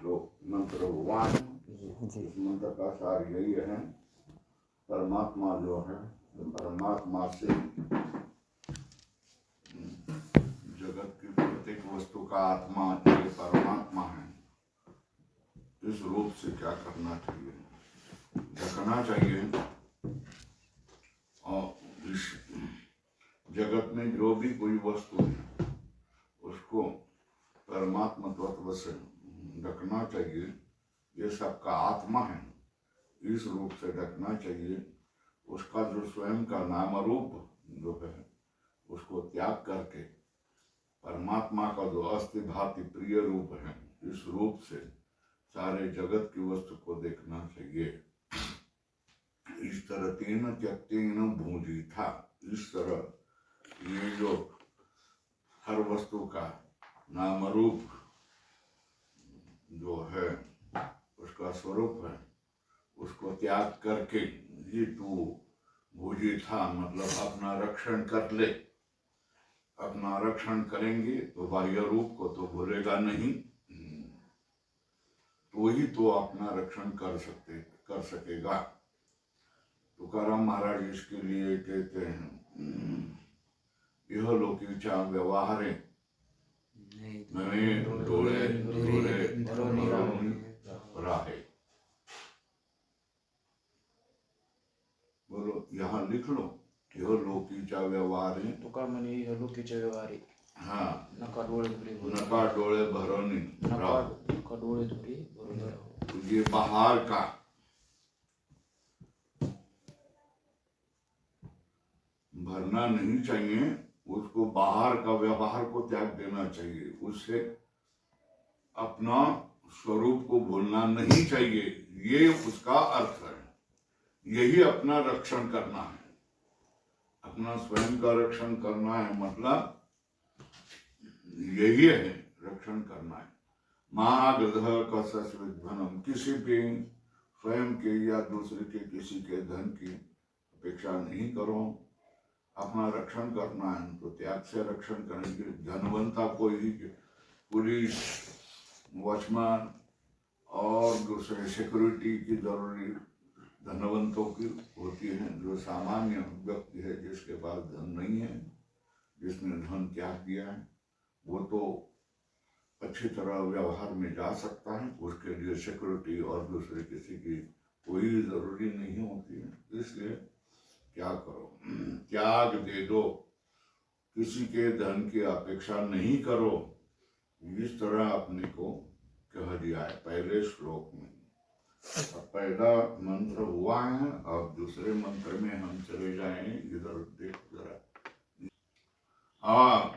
श्लोक मंत्र हुआ है। इस मंत्र का सार यही है, परमात्मा जो है परमात्मा से जगत की प्रत्येक वस्तु का आत्मा ये परमात्मा है। इस रूप से क्या करना चाहिए, देखना चाहिए। और इस जगत में जो भी कोई वस्तु है उसको परमात्मा तत्व से ढकना चाहिए। ये सबका आत्मा है, इस रूप से ढकना चाहिए। उसका जो स्वयं का नाम रूप जो है उसको त्याग करके परमात्मा का जो अस्थि भाति प्रिय रूप है, इस रूप से सारे जगत की वस्तु को देखना चाहिए। इस तरह तेन त्यक्तेन भूजी था, इस तरह ये जो हर वस्तु का नाम रूप जो है उसका स्वरूप है, उसको त्याग करके ये तू भूजी था मतलब अपना रक्षण कर ले। अपना रक्षण करेंगे तो बाह्य रूप को तो भूलेगा नहीं, तो ही तो अपना रक्षण कर सकेगा। तुकाराम महाराज इसके लिए कहते हैं, यह लौकिक व्यवहार में डोले राहे। बोलो यहाँ लिख लो, यह लौकिक व्यवहार है। तुका म्हणे यह लौकिक व्यवहार आहे। हाँ, नका डोळे भरोनी नका डोळे भरून राहो। ये बाहर का भरना नहीं चाहिए, उसको बाहर का व्यवहार को त्याग देना चाहिए। उससे अपना स्वरूप को भूलना नहीं चाहिए, ये उसका अर्थ है। यही अपना रक्षण करना है, अपना स्वयं का रक्षण करना है, मतलब यही है रक्षण करना है। महागृह कसम, किसी भी स्वयं के या दूसरे के किसी के धन की अपेक्षा नहीं करो। अपना रक्षण करना है तो त्याग से रक्षण करेंगे। धनवंता कोई पुलिस, वॉचमैन और दूसरे सिक्योरिटी की जरूरी धनवंतों की होती है। जो सामान्य व्यक्ति है, जिसके पास धन नहीं है, जिसने धन त्याग दिया है, वो तो अच्छी तरह व्यवहार में जा सकता है। उसके लिए सिक्योरिटी और दूसरे किसी की कोई जरूरी नहीं होती है। इसलिए क्या करो, त्याग दे दो, किसी के धन की अपेक्षा नहीं करो। इस तरह अपने को कह दिया है पहले श्लोक में। अब पहला मंत्र हुआ है, अब दूसरे मंत्र में हम चले जाएं। इधर देखो जरा। हाँ,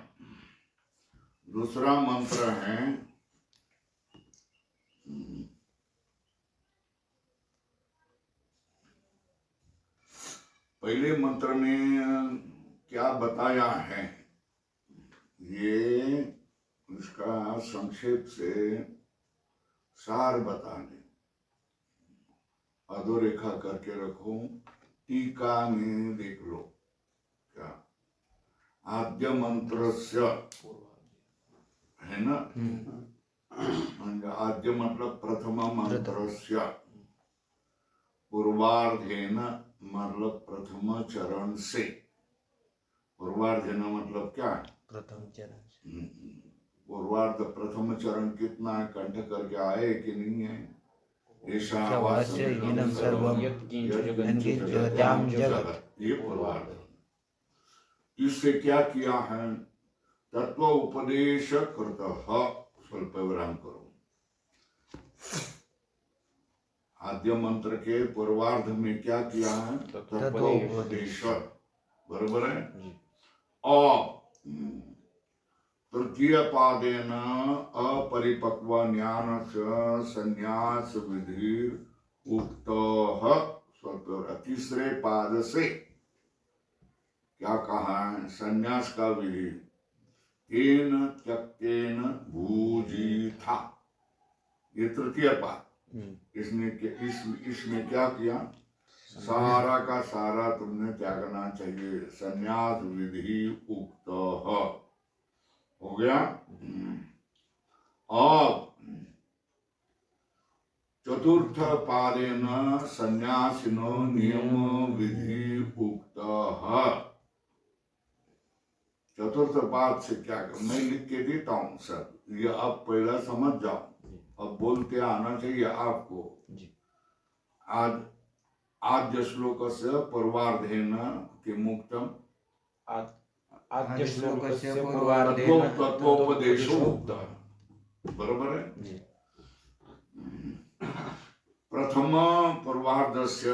दूसरा मंत्र है पहले मंत्र में क्या बताया है, ये इसका संक्षेप से सार बता दें। अधोरेखा करके रखो, टीका में देख लो। क्या आद्य मंत्रस्य है ना, आद्य मतलब प्रथम मंत्रस्य, पूर्वार्धेन मतलब प्रथम चरण से। पूर्वार्धेन मतलब क्या, प्रथम चरण। पूर्वार्ध प्रथम चरण कितना है, कंठ करके आए कि नहीं है। ये पूर्वार्ध। इससे क्या किया है, तत्व उपदेश कृतः। स्वल्प विराम करो। आद्य मंत्र के पूर्वार्ध में क्या किया है, तत्व उपदेश, बरोबर है। और तृतीय पादेन अपरिपक्व ज्ञान संन्यास विधि उक्त। तीसरे पाद से क्या कहा है, संन्यास का विधि। तेन त्यक्तेन भूजी था, ये तृतीय पाद। इसमें क्या किया, सारा का सारा तुमने त्यागना चाहिए। संन्यास विधि उक्त हो गया। और चतुर्थ पादेन संन्यासिनो नियम विधि उक्तः। चतुर्थ पाद से क्या मैं लिख के देता हूं सर, ये आप पहला समझ जाओ, अब बोलते आना चाहिए आपको। जी। आद्य श्लोकस्य पूर्वार्धेन किमुक्तम्? आद्य श्लोकस्य तत्वोपदेशो उक्तः। बरोबर है जी। प्रथम पूर्वार्धस्य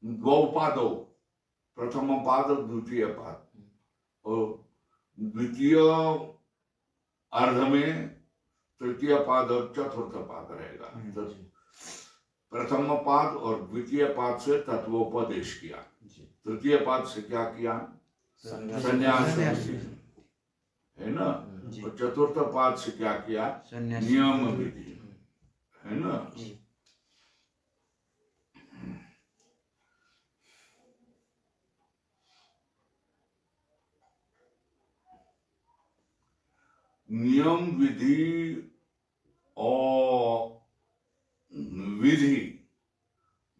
द्वौ पादौ, प्रथम पाद द्वितीय पाद, और द्वितीय अर्ध में तृतीय पाद और चतुर्थ पाद रहेगा। तो प्रथम पाद और द्वितीय पाद से तत्वोपदेश किया, तृतीय पाद से क्या किया? संन्यास है ना। और चतुर्थ पाद से क्या किया? नियम विधि है ना। नियम विधि और विधि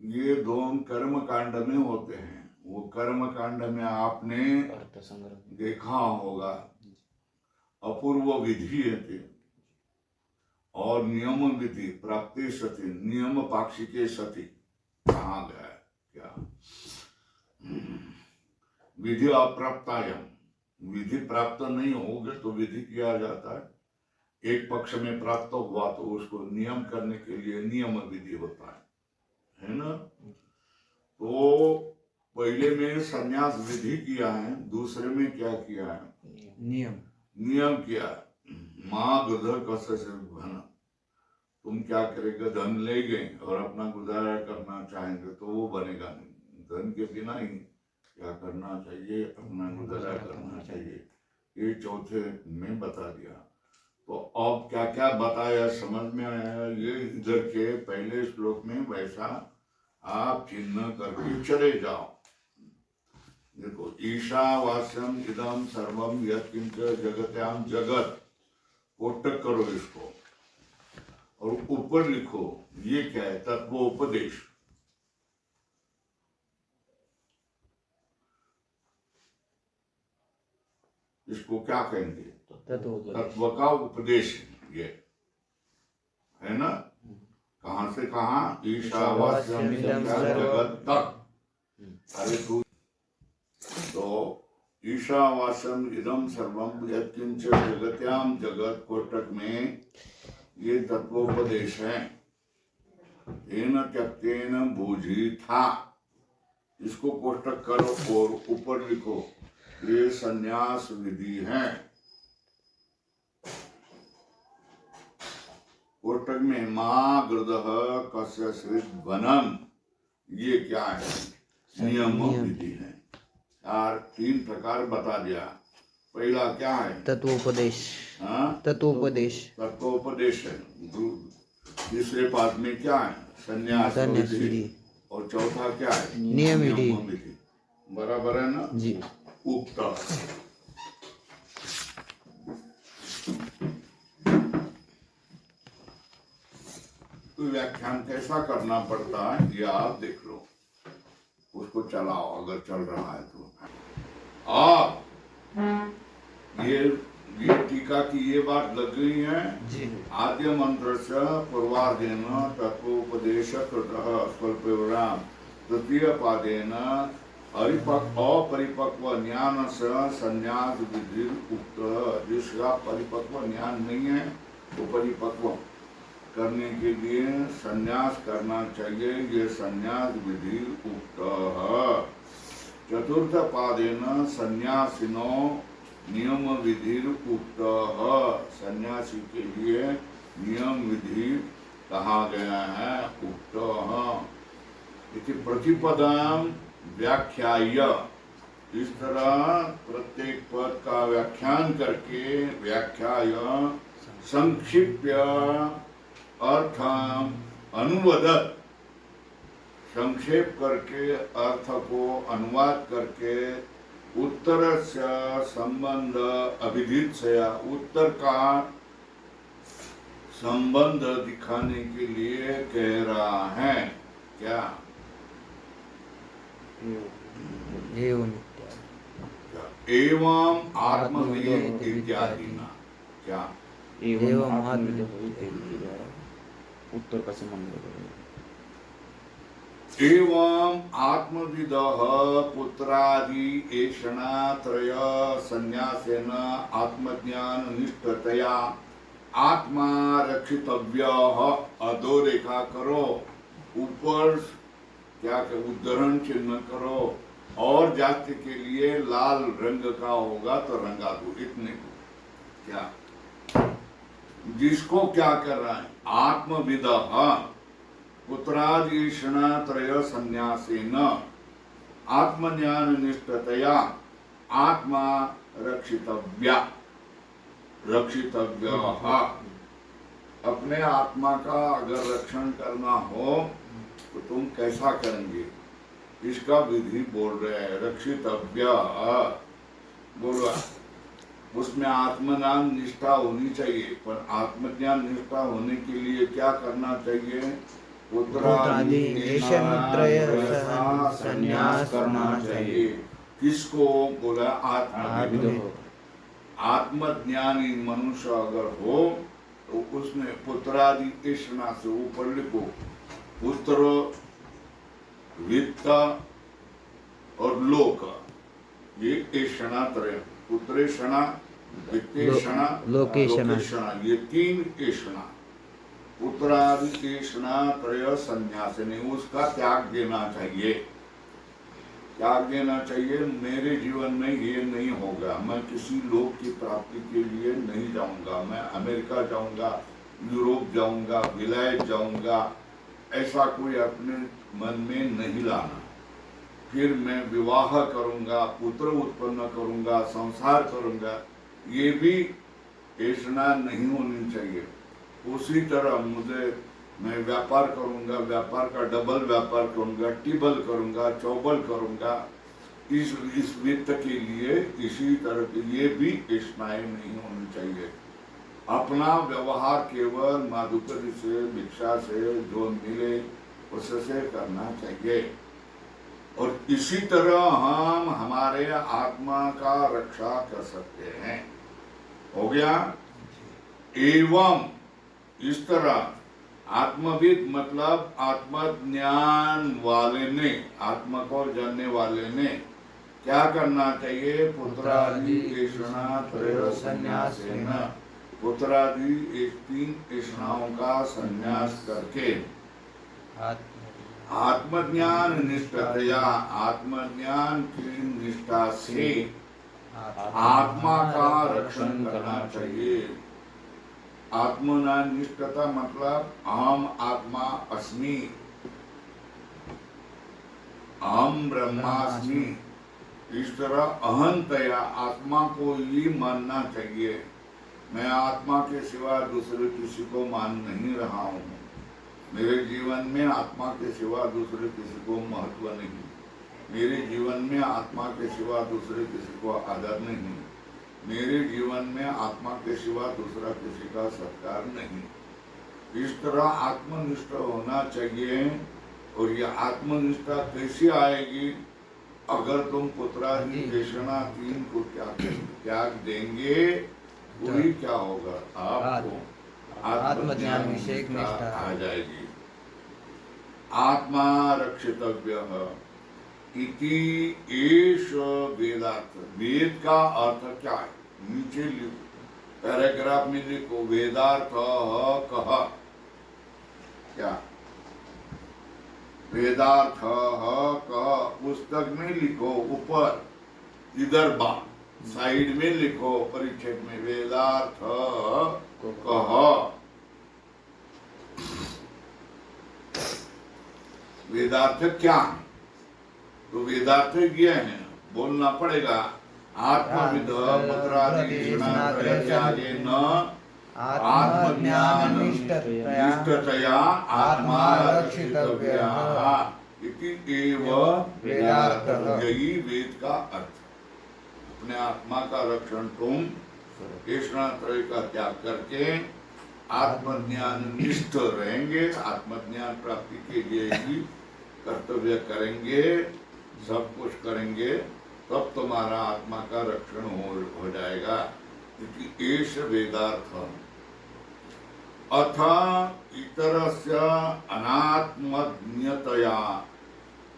ये दोनों कर्म कांड में होते हैं। वो कर्म कांड में आपने देखा होगा अपूर्व विधि है और नियम विधि प्राप्ति सति, नियम पाक्षिके सति कहा गया है क्या? विधि अप्राप्तायम, विधि प्राप्त नहीं होगे तो विधि किया जाता है। एक पक्ष में प्राप्त हुआ तो उसको नियम करने के लिए नियम विधि होता है ना। तो पहले में संन्यास विधि किया है, दूसरे में क्या किया है? नियम किया। माँ गुजर कसे से बना, तुम क्या करेगा? धन ले गए और अपना गुजारा करना चाहेंगे तो वो बनेगा नहीं। धन के बिना ही क्या करना चाहिए? अपना गुजारा करना चाहिए। ये चौथे में बता दिया। तो अब क्या क्या बताया समझ में आया? ये इधर के पहले श्लोक में वैसा आप चिन्ह करके चले जाओ। देखो, ईशावास्यम इदम सर्वम यत्किंच जगत्याम जगत, कोटक करो इसको और ऊपर लिखो ये क्या है? तत्वोपदेश। इसको क्या कहेंगे? तत्व का उपदेश ये है ना। कहां से कहां? ईशावास्यम जगत तक। अरे तो ईशावास्यम इदम सर्वम यत्किंच जगत्याम जगत कोटक में ये तत्वोपदेश है। तेन त्यक्तेन भूजी था, इसको कोष्टक करो और ऊपर लिखो ये संन्यास विधि है। कोष्टक में माँ गृदह कस्य श्रित वनम, ये क्या है? नियम विधि है। यार 3 प्रकार बता दिया। पहला क्या है? तत्वोपदेश। तत्वोपदेश है। तीसरे पाद में क्या है? संन्यास विधि। और चौथा क्या है? नियम विधि। बराबर है ना जी। उक्त तो व्याख्यान कैसा करना पड़ता है ये आप देख लो, उसको चलाओ अगर चल रहा है तो। ये टीका की ये बात लग गई है जी। आद्य मंत्र से पूर्वार्धेन तत्वोपदेश कृतः स्वल्पविराम, तृतीय पादेन अपरिपक्व ज्ञान से संन्यास विधि उक्त। जिसका परिपक्व ज्ञान नहीं है वो परिपक्व करने के लिए संन्यास करना चाहिए, ये संन्यास विधि उक्त है। चतुर्थ पादेन संन्यासिनो नियम विधि उक्त है। सन्यासी के लिए नियम विधि कहा गया है, उक्त है। इति प्रतिपदाम व्याख्याय, इस तरह प्रत्येक पद का व्याख्यान करके व्याख्याय संक्षिप्य अर्थ अनुवदत, संक्षेप करके अर्थ को अनुवाद करके उत्तर से संबंध अभिधित से, उत्तर का संबंध दिखाने के लिए कह रहा है। क्या? एवं एवं आत्मविद इत्यादि ना। क्या? एवं आत्मविद इत्यादि द्वारा उत्तर का संबंध करेगा। एवं आत्मविदः पुत्रादि ऐषणात्रय संन्यासेन आत्मज्ञान निष्ठतया आत्मा रक्षितव्यः। अधोरेखा करो, ऊपर क्या के उद्धरण चिन्ह करो, और जाति के लिए लाल रंग का होगा तो रंगा दो, इतने को। क्या? जिसको क्या कर रहा है? आत्मविदः पुत्रादीषणात्रय संन्यासेन आत्मज्ञान निष्ठतया आत्मा रक्षितव्या। रक्षितव्यः, अपने आत्मा का अगर रक्षण करना हो तो तुम कैसा करेंगे? इसका विधि बोल रहे हैं। रक्षितव्य बोलो, उसमें आत्मज्ञान निष्ठा होनी चाहिए, पर आत्मज्ञान निष्ठा होने के लिए क्या करना चाहिए? पुत्रादि ऐषणत्रय संन्यास करना चाहिए। किसको बोला? आत्मविद। आत्मज्ञानी मनुष्य अगर हो तो उसने पुत्रादि ऐषणा से ऊपर लिखो, पुत्र, वित्त और लोक, ये ऐषणात्रय। पुत्रेषणा, वित्तेषणा, लोकेषणा, ये तीन ऐषणा। पुत्रादि ऐषणात्रय संन्यास ने उसका त्याग देना चाहिए। त्याग देना चाहिए। मेरे जीवन में ये नहीं होगा, मैं किसी लोक की प्राप्ति के लिए नहीं जाऊंगा, मैं अमेरिका जाऊंगा, यूरोप जाऊंगा, विलायत जाऊंगा, ऐसा कोई अपने मन में नहीं लाना। फिर मैं विवाह करूंगा, पुत्र उत्पन्न करूंगा, संसार करूंगा, ये भी ऐसा नहीं होनी चाहिए। उसी तरह मुझे मैं व्यापार करूंगा, व्यापार का डबल व्यापार करूंगा, टिबल करूंगा, चौबल करूंगा, इस वित्त के लिए इसी तरह की ये भी ऐसाएं नहीं होनी चाहिए। अपना व्यवहार केवल माधुकरी से, भिक्षा से, जो मिले उससे करना चाहिए। और इसी तरह हम हमारे आत्मा का रक्षा कर सकते हैं। हो गया? एवं इस तरह आत्मविद मतलब आत्मज्ञान वाले ने, आत्मा को जानने वाले ने क्या करना चाहिए? पुत्रादि ऐषणात्रय संन्यासेन, पुत्रादि एक तीन ऐषणाओं का संन्यास करके आत्मज्ञान निष्ठतया, आत्मज्ञान की निष्ठा से आत्मा का रक्षण करना चाहिए। आत्मज्ञान निष्ठता मतलब अहम आत्मा अस्मि, अहम ब्रह्मास्मि, इस तरह अहंतया आत्मा को ही मानना चाहिए। मैं आत्मा के सिवा दूसरे किसी को मान नहीं रहा हूँ। मेरे जीवन में आत्मा के सिवा दूसरे किसी को महत्व नहीं, मेरे जीवन में आत्मा के सिवा दूसरे किसी को आदर नहीं, मेरे जीवन में आत्मा के सिवा दूसरा किसी का सत्कार नहीं। इस तरह आत्मनिष्ठ होना चाहिए। और यह आत्मनिष्ठा कैसे आएगी? अगर तुम पुत्रादि ऐषणा तीन को त्याग देंगे, पूरी क्या होगा? आपको आत्मज्ञान विषयक निष्ठा आ जाएगी। आत्मा रक्षितव्यः इति एष वेदार्थ। वेद का अर्थ क्या है? नीचे लिखो, पैराग्राफ में लिखो, वेदार्थ कह। क्या? वेदार्थ कह पुस्तक में लिखो, ऊपर इधर बा साइड में लिखो, परिच्छेद में वेदार्थ कह। वेदार्थ क्या है? तो वेदार्थ ये है, बोलना पड़ेगा। आत्मविद पुत्रादि ऐषणात्रयत्यागेन आत्मज्ञान निष्ठतया आत्मा रक्षितव्यः इति एव वेदार्थः। यही वेद का अर्थ। अपने आत्मा का रक्षण तुम ऐषणात्रय का त्याग करके आत्मज्ञान निष्ठ रहेंगे, आत्मज्ञान प्राप्ति के लिए ही कर्तव्य करेंगे, सब कुछ करेंगे, तब तुम्हारा आत्मा का रक्षण हो जाएगा। क्योंकि एष वेदार्थम अथ इतरस्य अनात्मज्ञतया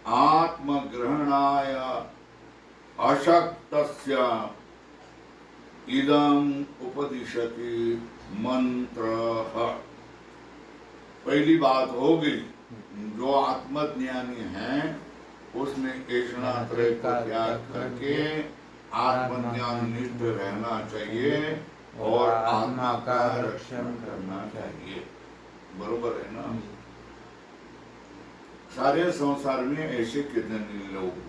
आत्मग्रहणाय अशक्तस्य इदम उपदिशति मंत्रः। पहली बात हो गई, जो आत्मज्ञानी है उसने ऐषणात्रय को त्याग करके आत्मज्ञान निष्ठ रहना चाहिए और आत्मा का रक्षण करना चाहिए। बरोबर है ना? सारे संसार में ऐसे कितने लोग हुए।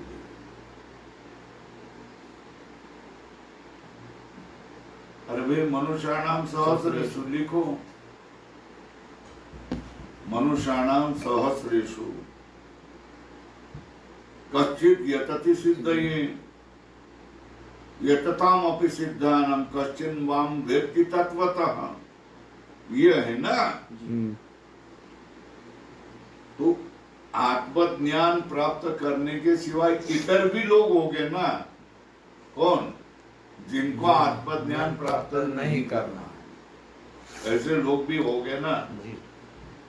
अरे भाई, मनुष्याणाम सहस्रेषु लिखो, मनुष्याणाम सहस्रेषु कच्चित् यतति सिद्धये यतताम अपि सिद्धानाम कश्चिन् वाम वेत्ति तत्वतः। ये है ना? तो आत्मज्ञान प्राप्त करने के सिवाय इतर भी लोग होंगे ना। कौन? जिनको आत्मज्ञान प्राप्त नहीं करना है, ऐसे लोग भी होंगे ना।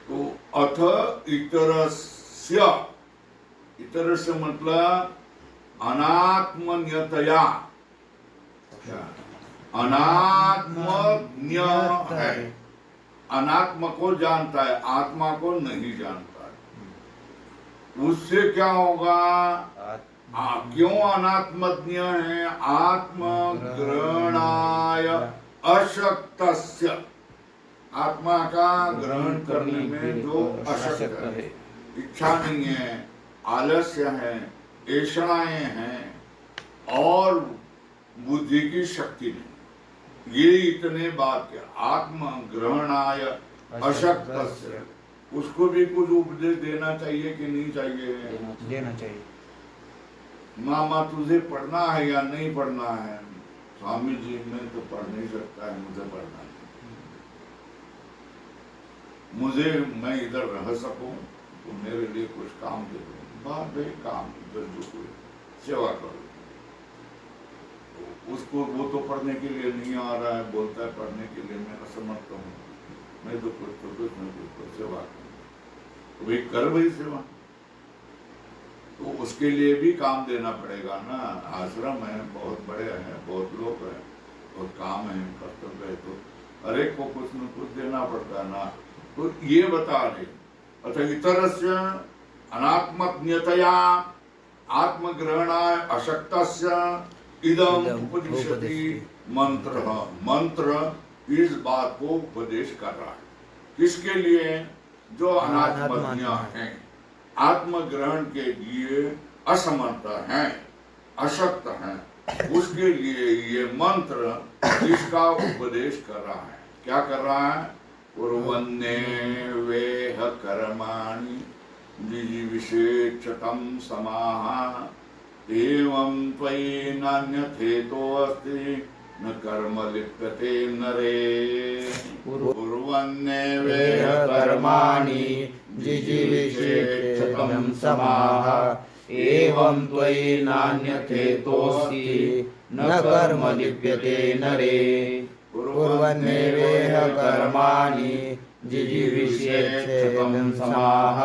तो अथ इतरस्य, इतर से मतलब अनात्मन्यतया, अनात्मज्ञ है, अनात्म को जानता है, आत्मा को नहीं जानता है। उससे क्या होगा? क्यों अनात्मज्ञ है? आत्मग्रहणाय अशक्तस्य, आत्मा का ग्रहण करने में जो अशक्त है, इच्छा नहीं है, आलस्य है, ऐषणाएं हैं और बुद्धि की शक्ति नहीं, ये इतने बात है। आत्मग्रहणाय अशक्तस्य, उसको भी कुछ उपदेश देना चाहिए कि नहीं चाहिए? देना चाहिए। मामा तुझे पढ़ना है या नहीं पढ़ना है? स्वामी जी, मैं तो पढ़ नहीं सकता है, मुझे पढ़ना है, मुझे मैं इधर रह सकूं तो मेरे लिए कुछ काम दे दो। बात भाई, काम इधर जो कोई सेवा करो। तो उसको वो तो पढ़ने के लिए नहीं आ रहा है, बोलता है पढ़ने के लिए मैं असमर्थ हूँ, मैं तो कुछ तो सेवा करूँ। तो भाई कर भाई सेवा, तो उसके लिए भी काम देना पड़ेगा ना। आश्रम है, बहुत बड़े हैं, बहुत लोग हैं, बहुत काम है, कर्तव्य है, तो हर एक को कुछ न कुछ देना पड़ता है ना। तो ये बता रहे, अतः इतरस्य अनात्मज्ञतया आत्मग्रहणाय अशक्तस्य इदम उपदिशति मंत्र। मंत्र इस बात को उपदेश कर रहा है। किसके लिए? जो अनात्मज्ञ हैं, आत्मग्रहण के लिए असमर्थ हैं, अशक्त हैं, उसके लिए ये मंत्र इसका उपदेश कर रहा है। क्या कर रहा है? कुर्वन्ने वेह कर्माणि जिजीविषेक्षतं समाः एवं त्वयि नान्यथेतोऽस्ति न कर्म लिप्यते नरे। कुर्वन्ने वेह कर्माणि जिजीविषेक्षतं समाः एवं त्वयि नान्यथेतोऽस्ति न कर्म लिप्यते नरे। कुर्वन्नेवेह कर्माणि जिजीविषेक्षतं समाः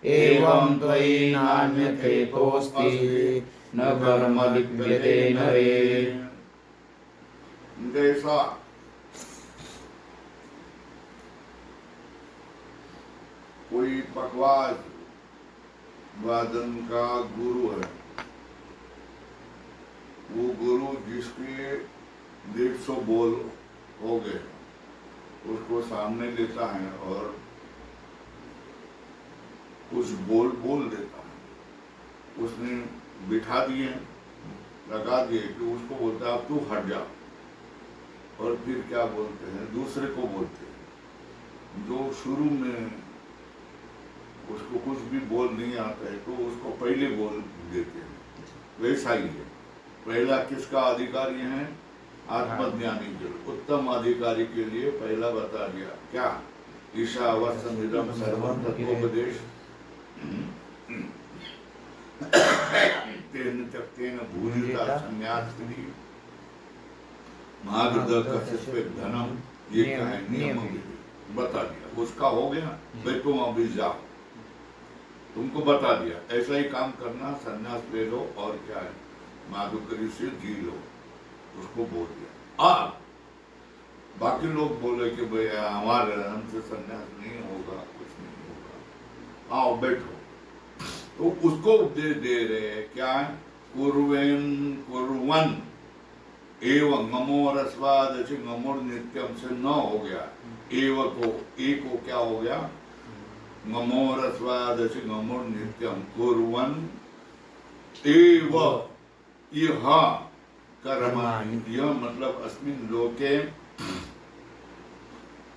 एवं त्वयि नान्यथेतोऽस्ति न कर्म लिप्यते नरे। जैसा कोई पखवाज वादन का गुरु है, वो गुरु जिसके 150 बोल हो गए, उसको सामने लेता है और कुछ बोल बोल देता है। उसने बिठा दिए, लगा दिए कि उसको बोलता है अब तू हट जा, और फिर क्या बोलते हैं, दूसरे को बोलते हैं। जो शुरू में उसको कुछ भी बोल नहीं आता है तो उसको पहले बोल देते हैं। वैसा ही है, पहला किसका अधिकारी है? आत्मज्ञानी के लिए, उत्तम अधिकारी के लिए पहला बता दिया क्या, ईशावास्यमिदं सर्वं तत्वोपदेश तेन त्यक्तेन भूजिता संन्यास विधि महागृध कस्य धनम, ये क्या है, नियम विधि बता दिया। उसका हो गया भाई, तुम अभी जाओ, तुमको बता दिया ऐसा ही काम करना, संन्यास ले लो और क्या है, माधुकरी से जी लो, उसको बोल दिया। अब बाकी लोग बोले कि भाई हमारे हमसे संन्यास नहीं होगा, कुछ नहीं होगा, आओ बैठो। तो उसको उपदेश दे रहे हैं क्या है, कुर्वन एवं नमो रस्वाद नमोर नित्यम से न हो गया, एव को ए को क्या हो गया, नमो रस्वाद नमोर नित्यम कुर्वन एव, यह कर्माणि, यह मतलब अस्मिन् लोके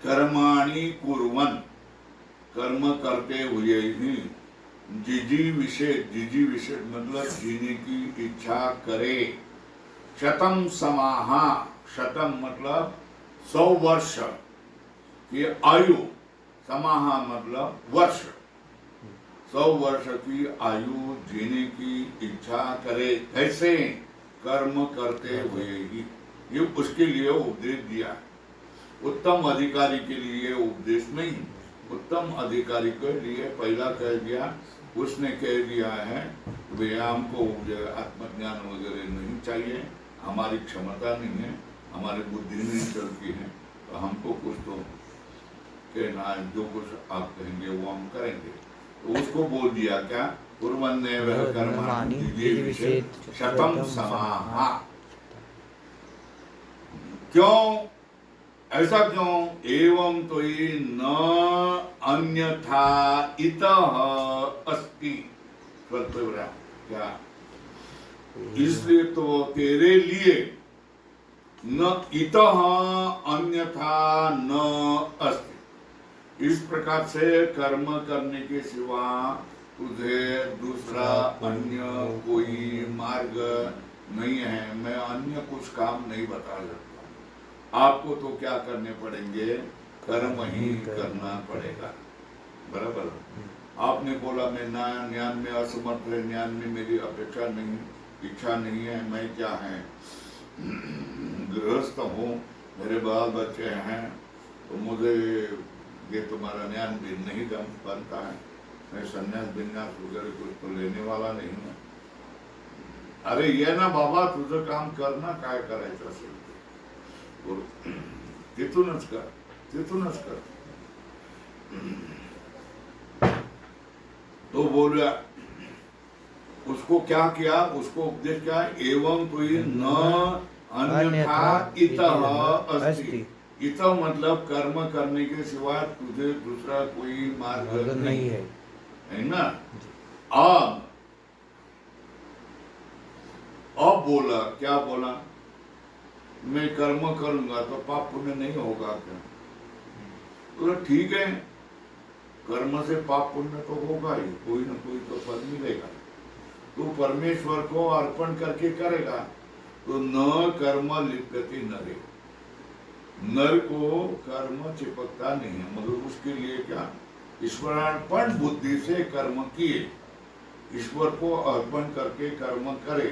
कर्माणि कुर्वन, कर्म करते हुए ही जिजी विषय मतलब जीने की इच्छा करे, शतम समाहा, शतम मतलब 100 वर्ष की आयु, समाहा मतलब वर्ष, 100 वर्ष की आयु जीने की इच्छा करे, कैसे, कर्म करते हुए ही, ये उसके लिए उपदेश दिया है। उत्तम अधिकारी के लिए उपदेश नहीं, उत्तम अधिकारी के लिए पहला कह दिया, उसने कह दिया है व्यायाम को आत्मज्ञान वगैरह नहीं चाहिए, हमारी क्षमता नहीं है, हमारी बुद्धि नहीं चलती है, तो हमको कुछ तो कहना है, जो कुछ आप कहेंगे वो हम करेंगे। तो उसको बोल दिया क्या, कुर्वन्ने वह कर्माणि शतम समाहा। क्यों, ऐसा क्यों, एवं तो ये न अन्यथा इतः अस्ति, क्या, इसलिए तो तेरे लिए न इतः अन्यथा न अस्ति, इस प्रकार से कर्म करने के सिवा तुझे दूसरा अन्य कोई मार्ग नहीं है, मैं अन्य कुछ काम नहीं बता सकता। आपको तो क्या करने पड़ेंगे, कर्म ही करना पड़ेगा, बराबर। आपने बोला मैं ज्ञान में असमर्थ है, ज्ञान में मेरी अपेक्षा नहीं, इच्छा नहीं है, मैं क्या है, गृहस्थ हूँ, मेरे बाल बच्चे हैं, तो मुझे ये तुम्हारा ज्ञान भी नहीं बनता है, मैं संन्यास विन्यास वगैरह कुछ तो लेने वाला नहीं हूँ। अरे ये ना बाबा, तुझं काम करना, काय करायचं असेल तिथूनच कर, तिथूनच कर। तो बोला, उसको क्या किया, उसको उपदेश क्या, एवं कोई न अन्यथा इतः अस्ति, इतः मतलब कर्म करने के सिवा तुझे दूसरा कोई मार्ग नहीं है ना। अब बोला, क्या बोला, मैं कर्म करूंगा तो पाप पुण्य नहीं होगा क्या, तो ठीक है, कर्म से पाप पुण्य तो होगा ही, कोई ना कोई तो फल मिलेगा, तो परमेश्वर को अर्पण करके करेगा, तो न कर्म लिप्यते नरे, नर को कर्म चिपकता नहीं है, मगर उसके लिए क्या, ईश्वरार्पण बुद्धि से कर्म किए, ईश्वर को अर्पण करके कर्म करे,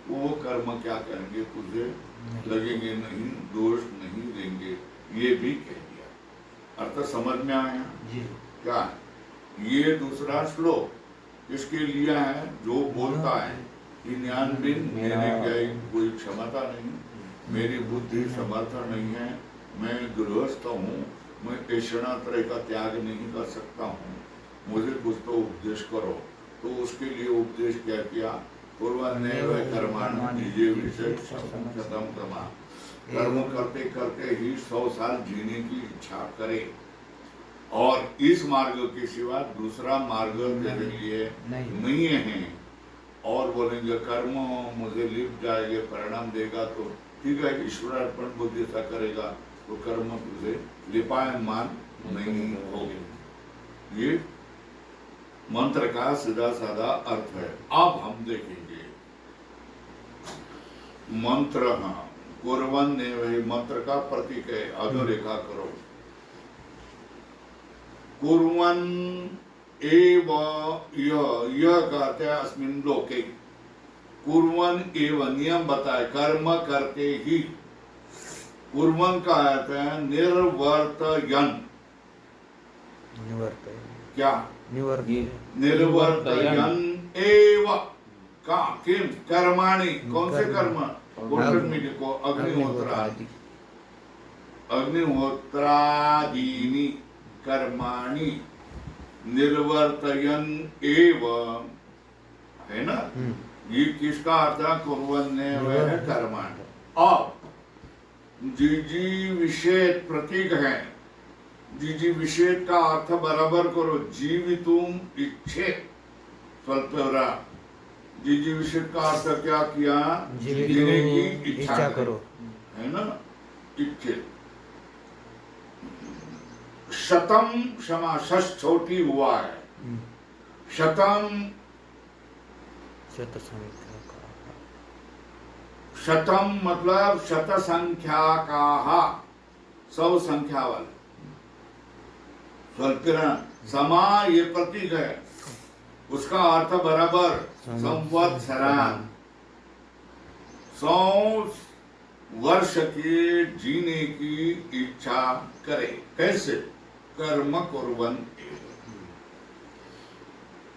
तो वो कर्म क्या करेंगे, तुझे लगेंगे नहीं, दोष नहीं देंगे, ये भी कह दिया। अर्थ समझ में आया जी? क्या ये दूसरा श्लोक इसके लिए है, जो बोलता है कि ज्ञान बिन मेरे कोई क्षमता नहीं, मेरी बुद्धि समर्थ नहीं है, मैं गृहस्थ हूँ, मैं ऐश्वर्य का त्याग नहीं कर सकता हूँ, मुझे कुछ तो उपदेश करो। तो उसके लिए उपदेश क्या किया, कर्म करते करते ही 100 साल जीने की इच्छा करे, और इस मार्ग के सिवा दूसरा मार्ग तेरे लिए नहीं है। और बोलेंगे कर्म मुझे लिप जाएगा, परिणाम देगा, तो ठीक है, ईश्वरार्पण बुद्धि सा करेगा, तो कर्म तुझे लिपायमान नहीं होगा। ये मंत्र का सीधा साधा अर्थ है। अब हम देखेंगे मंत्र, हाँ कुर्वन् ने वही मंत्र का प्रतीक है, अधोरेखा करो। कुर्वन् एव यह कहते हैं अस्मिन् लोके, कुर्वन् एव नियम बताए, कर्म करते ही। कुर्वन् का अर्थ है निर्वर्तयन्, क्या निर्वर्तयन् एव का किम कर्माणि, कौन से कर्म, को अग्निहोत्रादि, अग्निहोत्रादीनि कर्माणि निर्वर्तयन् एव, है ना। ये किसका अर्थ है, कुर्वन् ने वह कर्माणि। और जिजी विषेद प्रतीक है, जिजी विषेद का अर्थ बराबर करो, जीवितुम इच्छे स्वल्परा। जिजी विषेद का अर्थ क्या किया, जीने की इच्छा करो, है ना, इच्छे। शतम क्षमा, षष्ठ छोटी हुआ है, शतम शतम मतलब शत संख्या का, 100 संख्या वाले। स्वल्पिरण समा ये प्रतीक है, उसका अर्थ बराबर संवत्सरान, 100 वर्ष के जीने की इच्छा करे। कैसे, कर्म कुर्वन्।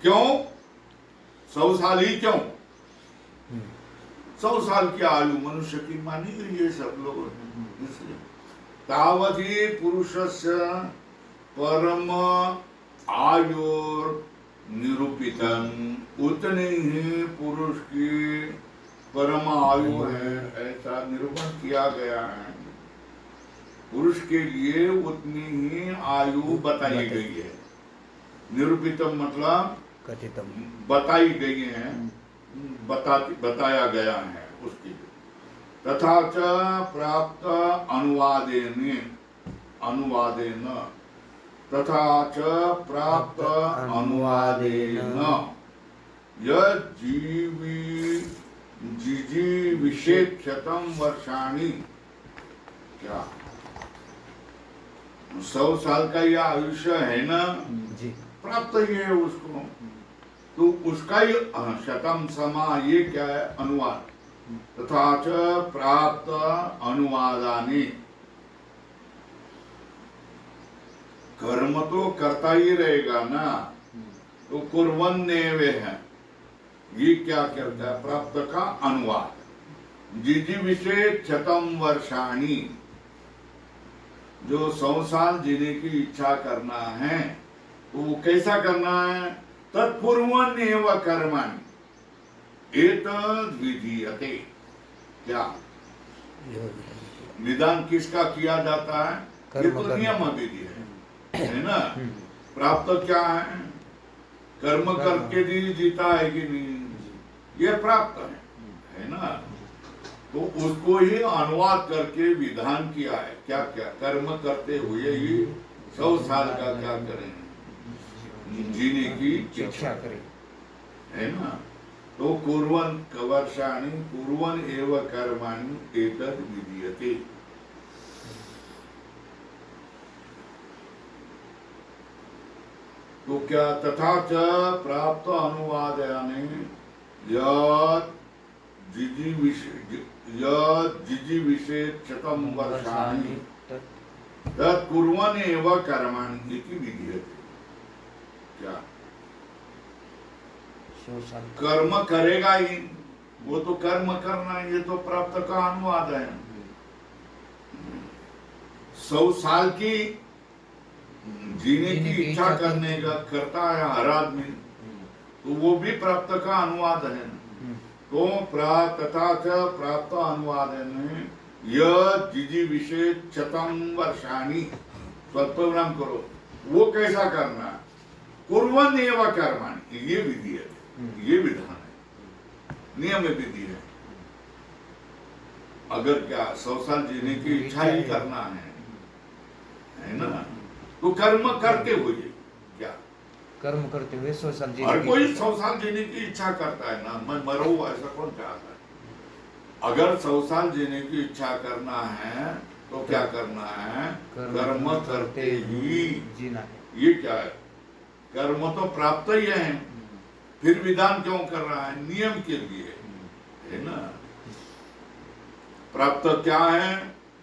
क्यों 100 साल ही क्यों, 100 साल की आयु मनुष्य की मानी गई है सब लोगों ने, इसलिए तावती पुरुषस्य परम आयुर निरूपितम, उतनी ही पुरुष की परम आयु है ऐसा निरूपण किया गया है। पुरुष के लिए उतनी ही आयु बताई गई है। निरूपितम मतलब बताई गई है, बताया गया है उसकी। तथा च प्राप्त अनुवादेन, अनुवादेन, तथा च प्राप्त अनुवादेन जिजी विषेद शतम वर्षाणि, क्या 100 साल का यह आयुष्य है ना जी, प्राप्त ही है उसको, तो उसका ही शतम समा, ये क्या है, अनुवाद। तथा च प्राप्त अनुवादानि, कर्म तो करता ही रहेगा ना, तो कुर्वन् वे है, ये क्या करता है, प्राप्त का अनुवाद। जिजी विषेद शतम वर्षाणि, जो 100 साल जीने की इच्छा करना है तो वो कैसा करना है, तत्कुर्वन् एव कर्माणि एतद् विधीयते। क्या विधान किसका किया जाता है, ये तो नियम विधि है ना। प्राप्त क्या है, कर्म करके भी जीता है कि नहीं, ये प्राप्त है ना। तो उसको ही अनुवाद करके विधान किया है, क्या क्या कर्म करते हुए ही 100 साल का क्या करें, जीने की इच्छा करें, है ना। तो कुर्वन् वर्षाणि कुर्वन् एव कर्माणि एतद् विधीयते। तो क्या, तथा च प्राप्त अनुवादानि यत् जिजी विषेद शतम वर्षाणि तत् कुर्वन् एव कर्माणि इति विधीयते। क्या कर्म करेगा ही, वो तो कर्म करना है, ये तो प्राप्त का अनुवाद है। 100 साल की जीने की इच्छा करने का करता है हर आदमी, तो वो भी प्राप्त का अनुवाद है। तो तथा च प्राप्त अनुवादेन यह जिजी विषेद शतम वर्षाणि, स्वल्पविराम करो, वो कैसा करना है, कुर्वन् एव कर्माणि, ये विधि है, ये विधान है, नियम विधि है। अगर क्या 100 साल जीने की इच्छा ही करना है ना, तो कर्म करते हुए, क्या कर्म करते हुए 100 साल जीने, हर कोई 100 साल जीने की इच्छा करता है ना, मैं मरूं ऐसा कौन चाहता है, अगर 100 साल जीने की इच्छा करना है तो क्या करना है? कर्म करते ही जीना है। ये क्या है? कर्म तो प्राप्त ही है, फिर विधान क्यों कर रहा है? नियम के लिए, है ना। प्राप्त क्या है?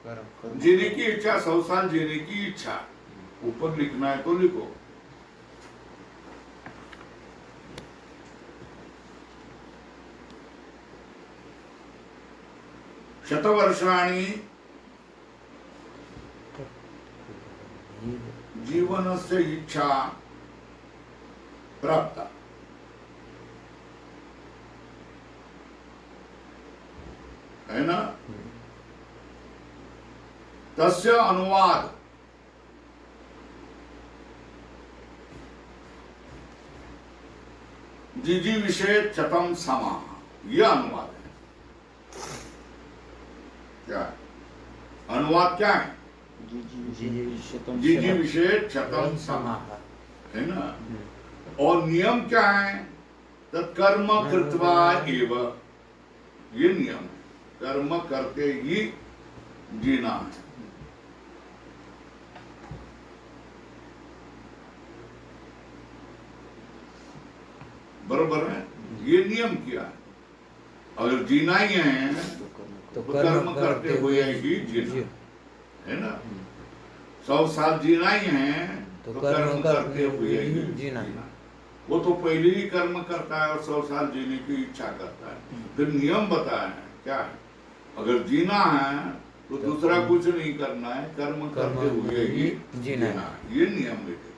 कर्म। जीने की इच्छा, 100 साल जीने की इच्छा। ऊपर लिखना है तो लिखो। शतवर्षाणि जीवनस्य इच्छा प्राप्ता। है ना। तस्य अनुवाद जीजी विषय चतम समा, यह अनुवाद है। क्या है? अनुवाद क्या है? जीजी विषय चतम समा, है ना। और नियम क्या है? तत्कर्म कृत्वा एव, ये नियम है। कर्म करके ही जीना है। बरोबर है, ये नियम किया है। अगर जीना ही है तो कर्म करते हुए ही जीना, है ना। 100 साल जीना ही है तो कर्म करते हुए ही जीना। वो तो पहले ही कर्म करता है और 100 साल जीने की इच्छा करता है। फिर नियम बताया है क्या है? अगर जीना है तो दूसरा कुछ नहीं करना है, कर्म करते हुए ही जीना है। ये नियम लिखे।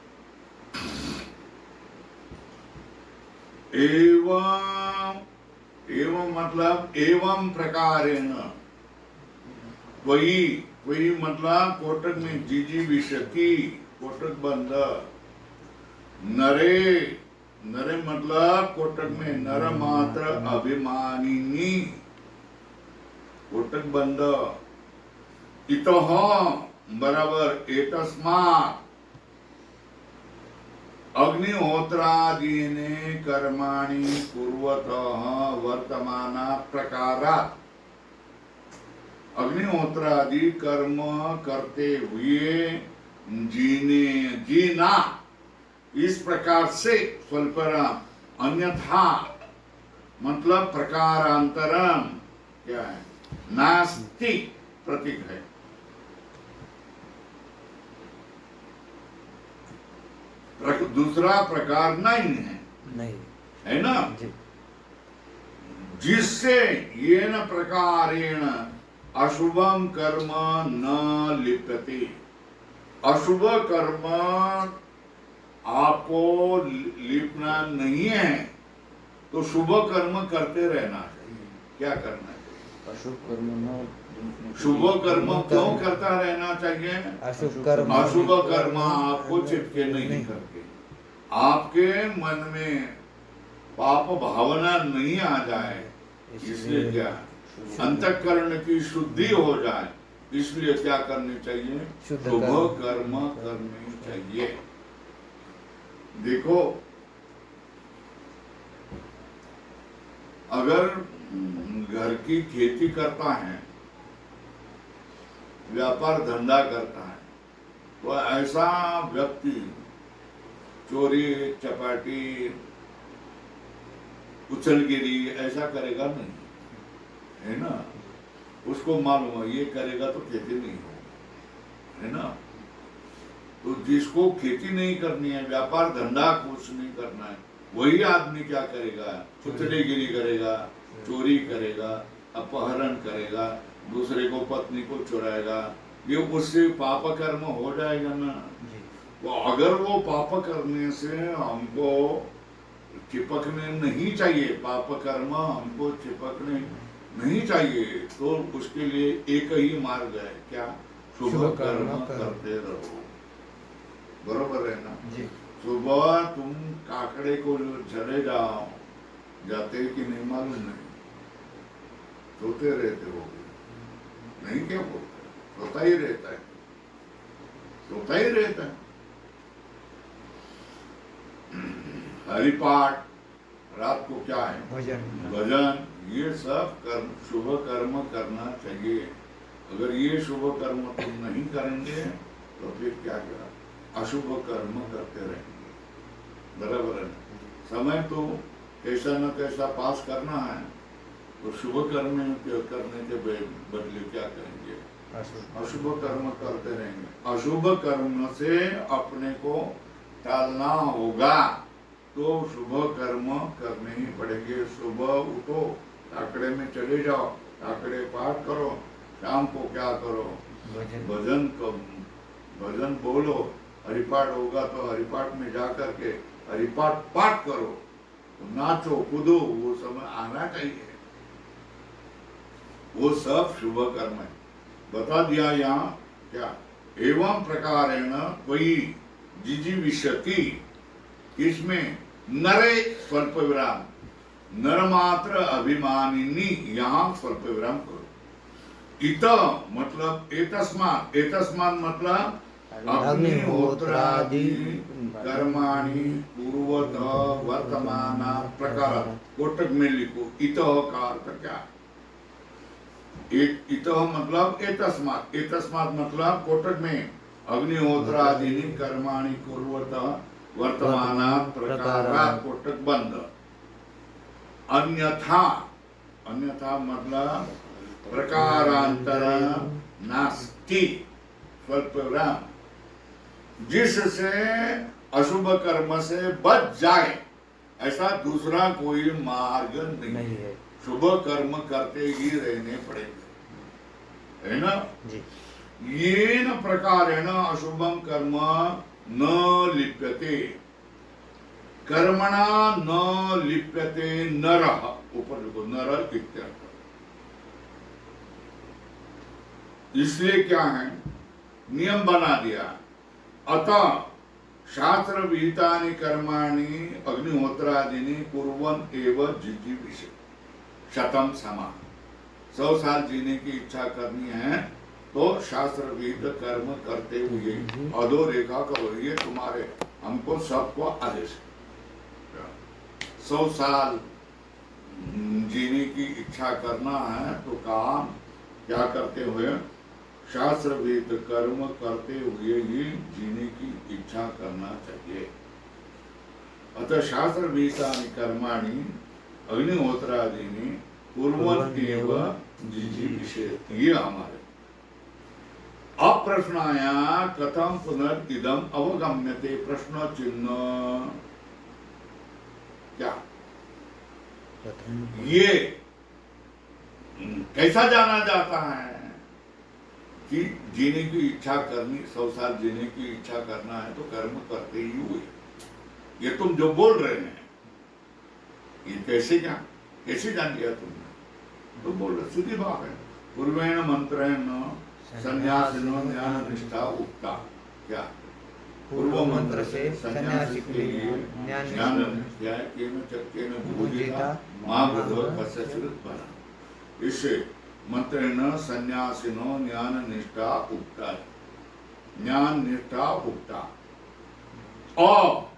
एवं मतलब एवं प्रकारेण, वही मतलब कोटक में जीजी विषकी, कोटक बंद। नरे मतलब कोटक में नर मात्र अभिमानिनी, कोटक बंद। इतः बराबर एतस्मात् अग्निहोत्रादीने कर्माणि कुर्वतः वर्तमानात् प्रकारात्। अग्निहोत्रादि कर्म करते हुए जीना इस प्रकार से, स्वल्परा अन्यथा मतलब प्रकारांतरम क्या है? नास्ति प्रतीक है। दूसरा प्रकार नहीं है, नहीं है ना। जी। जिससे ये न प्रकारेण अशुभम कर्म न लिप्यते। अशुभ कर्म आपको लिपना नहीं है तो शुभ कर्म करते रहना चाहिए। क्या करना चाहिए? अशुभ कर्म न, शुभ कर्म क्यों करता रहना चाहिए? अशुभ कर्म आपको चिपके नहीं करके, आपके मन में पाप भावना नहीं आ जाए, इसलिए क्या अंतःकरण की शुद्धि हो जाए, इसलिए क्या करनी चाहिए? शुभ कर्म करनी चाहिए। देखो, अगर घर की खेती करता है, व्यापार धंधा करता है, तो ऐसा व्यक्ति चोरी चपाटी उछलगिरी ऐसा करेगा नहीं, है ना। उसको मालूम है ये करेगा तो खेती नहीं होगी, है ना। तो जिसको खेती नहीं करनी है, व्यापार धंधा कुछ नहीं करना है, वही आदमी क्या करेगा? उछलगिरी करेगा, चोरी करेगा, अपहरण करेगा, दूसरे को पत्नी को चुराएगा, ये उससे पाप कर्म हो जाएगा ना। वो अगर वो पाप करने से हमको चिपकने नहीं चाहिए, पाप कर्म हमको चिपकने नहीं चाहिए, तो उसके लिए एक ही मार्ग है, क्या? शुभ कर्म करते रहो। बरोबर है ना जी। सुबह तुम काकड़े को चले जाओ, जाते कि नहीं मालूम नहीं, सोते रहते हो नहीं, क्या बोलते? सोता ही रहता है, सोता ही रहता है। हरिपाठ रात को क्या है? भजन। ये सब कर्म, शुभ कर्म करना चाहिए। अगर ये शुभ कर्म तुम नहीं करेंगे तो फिर क्या करा, अशुभ कर्म करते रहेंगे। बराबर है ना? समय तो कैसा न कैसा पास करना है, तो शुभ कर्म करने के बदले क्या करेंगे, अशुभ कर्म करते रहेंगे। अशुभ कर्म से अपने को टालना होगा, तो शुभ कर्म करने ही पड़ेंगे। सुबह उठो, टाकड़े में चले जाओ, टाकड़े पाठ करो, शाम को क्या करो, भजन बोलो, हरिपाठ होगा तो हरिपाठ में जाकर के हरिपाठ पाठ करो, तो नाचो कूदो, वो समय आना चाहिए। वो सब शुभ कर्म है। बता दिया यहाँ क्या, एवं प्रकारेण कोई जिजीविषति, इसमें नरे स्वल्प विराम, नर मात्र अभिमानिनी, यहाँ स्वल्प विराम करो। इत मतलब एतस्मात्, एतस्मात् मतलब अग्निहोत्रादि कर्माणि पूर्वत वर्तमान प्रकार, कोटक में लिखो इत का अर्थ क्या। एक इत मतलब एतस्मात्, एतस्मात् मतलब कोटक में अग्निहोत्रादि कर्माणि पूर्वत वर्तमान प्रकार, कोटक बंद। अन्यथा, अन्यथा मतलब प्रकारांतर नास्ति, स्वल्प विराम, जिससे अशुभ कर्म से बच जाए ऐसा दूसरा कोई मार्ग नहीं है। शुभ कर्म करते ही रहने पड़ेंगे, है ना जी। येन प्रकारेण अशुभम कर्म न लिप्यते, कर्मणा न लिप्यते नरः, ऊपर देखो नर इत्यर्थ। इसलिए क्या है, नियम बना दिया, अतः शास्त्र विहितानि कर्माणि अग्निहोत्रादीनि कुर्वन् एव जिजीविषे शतम समा। 100 साल जीने की इच्छा करनी है तो शास्त्र विहित कर्म करते हुए अधोरेखा करो, ये तुम्हारे हमको सबको आदेश है। 100 साल जीने की इच्छा करना है तो काम क्या करते हुए, शास्त्र विहित कर्म करते हुए ही जीने की इच्छा करना चाहिए। अतः शास्त्र विहितानि कर्माणि अग्निहोत्रादीनि कुर्वन् एव जिजीविषेत्। ये हमारे अब प्रश्न आया, कथम पुनर्इदम अवगम्यते, प्रश्न चिन्ह क्या, ये कैसा जाना जाता है कि जीने की इच्छा करनी, 100 साल जीने की इच्छा करना है तो कर्म करते ही हुए। ये तुम जो बोल रहे हैं ये कैसे कैसे जान लिया तुमने, तो बोल रहे सीधी बात है। पूर्वेण मंत्रेण संन्यासिनो ज्ञान निष्ठा उक्ता, क्या पूर्व मंत्र से सन्यासी के लिए ज्ञान निष्ठा केन चक्केन भूजिता मां बुद्धो कस्यचित् बला। इससे मंत्रेण सन्यासिनो ज्ञान निष्ठा उक्ता, ज्ञान निष्ठा उक्ता। और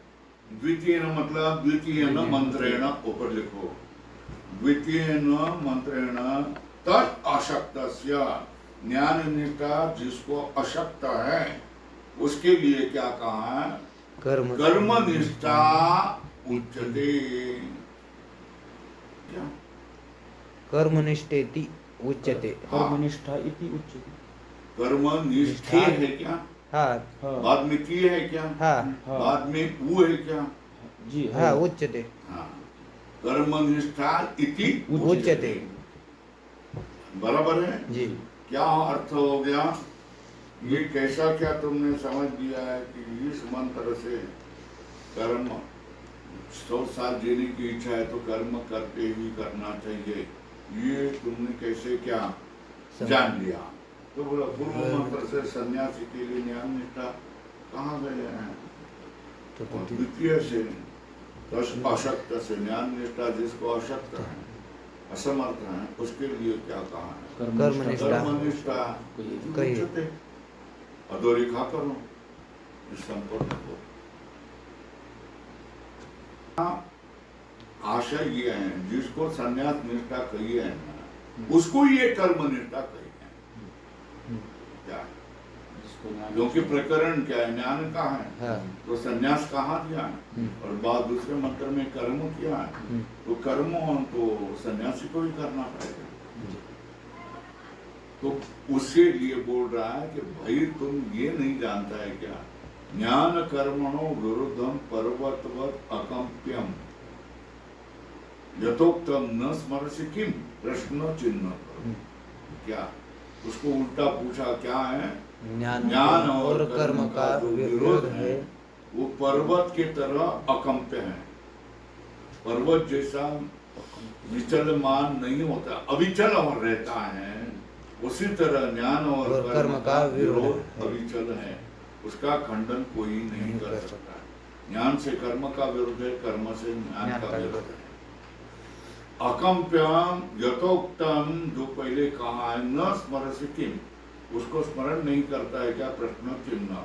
द्वितीय मतलब द्वितीय मंत्रेण, ऊपर लिखो, द्वितीय मंत्रेण तत् अशक्तस्य, ज्ञान निष्ठा जिसको अशक्त है उसके लिए क्या कहा है, कर्म निष्ठा उच्यते। क्या कर्मनिष्ठेति उच्यते, कर्मनिष्ठा इति उच्यते। कर्मनिष्ठे है क्या, हाँ बाद में की है क्या, हाँ बाद में वो है क्या, जी हाँ उच्यते, हाँ कर्मनिष्ठा इति उच्यते, बराबर है जी। क्या अर्थ हो गया, ये कैसा क्या तुमने समझ दिया है कि इस मंत्र से कर्म 100 साल जीने की इच्छा है तो कर्म करते ही करना चाहिए, ये तुमने कैसे क्या जान लिया। तो बोला पूर्व मंत्र से सन्यासी के लिए ज्ञान निष्ठा कहाँ गए हैं, तो द्वितीय से अशक्त से ज्ञान निष्ठा, जिसको अशक्त है असमर्थ है उसके लिए क्या कहा है, कर्मनिष्ठा कहिए, अधोरेखा करो इस संपूर्ण को। आशय ये है, जिसको संन्यास निष्ठा कही है ना, उसको ये कर्म निष्ठा कही है। क्या है? क्योंकि प्रकरण क्या है, ज्ञान का है, हाँ। तो संन्यास कहाँ दिया है, और बाद दूसरे मंत्र में कर्म किया है, तो कर्म तो सन्यासी को ही करना पड़ेगा। तो उसके लिए बोल रहा है कि भाई तुम ये नहीं जानता है क्या, ज्ञान कर्मणो विरुद्धम पर्वतवत अकंप्यम यथोक्तम न स्मरसि किम प्रश्न चिन्ह। क्या उसको उल्टा पूछा, क्या है, ज्ञान और कर्म का जो विरोध है वो पर्वत के तरह अकंप्य है। पर्वत जैसा विचलमान नहीं होता, अविचल और रहता है, उसी तरह ज्ञान और कर्म का विरोध अविचल है, उसका खंडन कोई नहीं कर सकता। ज्ञान से कर्म का विरोध है, कर्म से ज्ञान का विरोध है। अकंप्यम यथोक्तम, जो पहले कहा है, न स्मरसि किम, उसको स्मरण नहीं करता है क्या, प्रश्न चिन्ह।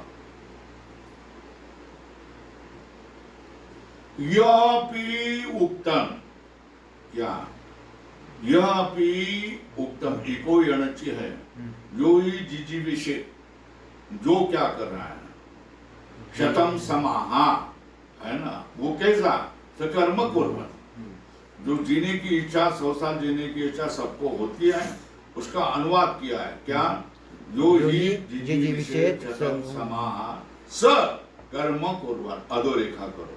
यपि उक्तम, क्या यपि उक्तम, इको यणचि है, यो ही जिजी विषय, जो क्या कर रहा है, शतम समाहा, है ना, वो कैसा, सकर्म कुर्वन्, जो जीने की इच्छा, 100 साल जीने की इच्छा सबको होती है, उसका अनुवाद किया है, क्या, यो ही जिजी विषय शतम समाहा स कर्म कुर्वन्, अधोरेखा करो,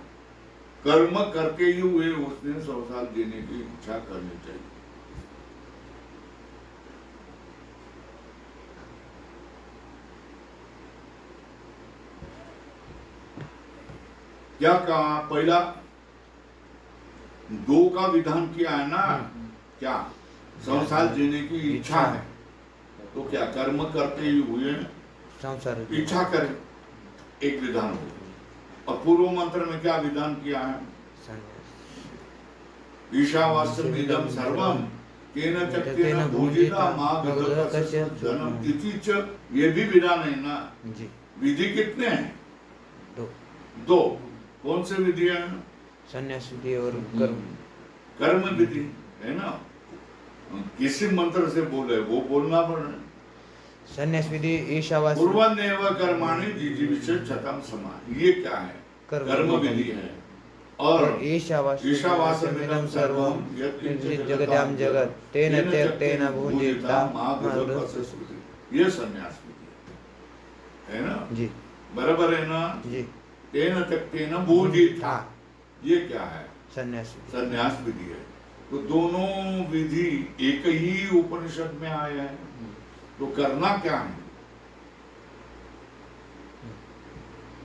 कर्म करके ही हुए उसने 100 साल जीने की इच्छा करनी चाहिए। क्या कहा, पहला 2 का विधान किया है ना, क्या 100 साल जीने की इच्छा है, तो क्या कर्म करते ही हुए संसार इच्छा करें, एक विधान हो। और पूर्व मंत्र में क्या विधान किया है, ईशावास्यम इदं सर्वम केन त्यक्तेन भुजिता मा गतस्य धनम इति च, ये भी विधान है ना जी। विधि कितने हैं, 2 कौन से विधि है, संन्यास विधि और कर्म कर्म विधि है ना, किसी मंत्र से बोले वो बोलना पड़े। संन्यास विधि ईशावास पूर्वन्नेव कर्माणि जिजीविषे शतम समा, ये क्या है, कर्म विधि है। और ईशावास्यमिदं सर्वम यत्किंचित् जगद्यां जगत् तेन त्यक्तेन भुजिता मा गतस्य स्मृति, ये संन्यास विधि है ना जी, बराबर है ना जी। तेन त्यक्तेन भुजिता, ये क्या है, संन्यास संन्यास विधि है। तो दोनों विधि एक ही उपनिषद में आया है, तो करना क्या है,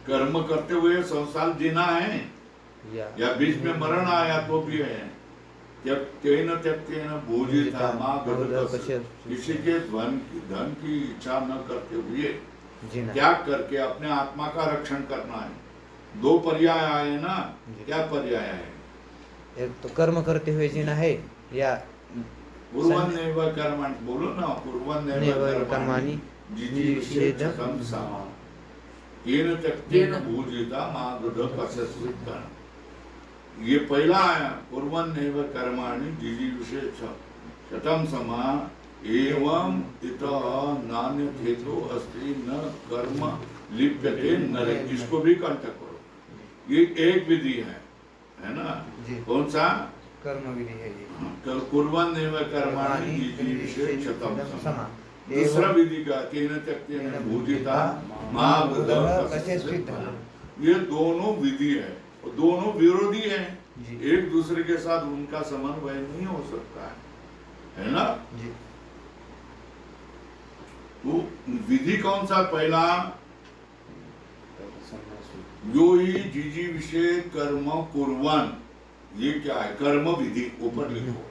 कर्म करते हुए 100 साल जीना है, या बीच में मरण आया तो भी है, त्यक्तेन भुजिता मा गतस्य, किसी के धन की इच्छा न करते हुए त्याग करके अपने आत्मा का रक्षण करना है। 2 पर्याय आए ना, क्या पर्याय है, एक तो कर्म करते हुए जीना है, या पूर्वन्नेव कर्माणि, बोलो ना, पूर्वन्नेव कर्माणि जिजीविषे शतम समा केन त्यक्तेन भुजिता मा गतस्य स्मृति, ये पहला आया, पूर्वन्नेव कर्माणि जिजीविषे शतम समा एवं इतः नान्यथेतो अस्ति न कर्म लिप्यते नरे, इसको भी कंठ करो, ये एक विधि है ना, कौन सा, कर्म विधि है ये, कुर्वन्नेव कर्माणि जिजीविषे शतम समा। दूसरा विधि का केन त्यक्तेन भुजिता मा गतस्य स्मृति, ये दोनों विधि है, दोनों विरोधी हैं, एक दूसरे के साथ उनका समन्वय नहीं हो सकता है ना जी। तो विधि कौन सा, पहला यो ही जिजी विषय कर्म कुर्वन्, ये क्या है, कर्म विधि, ऊपर लिखो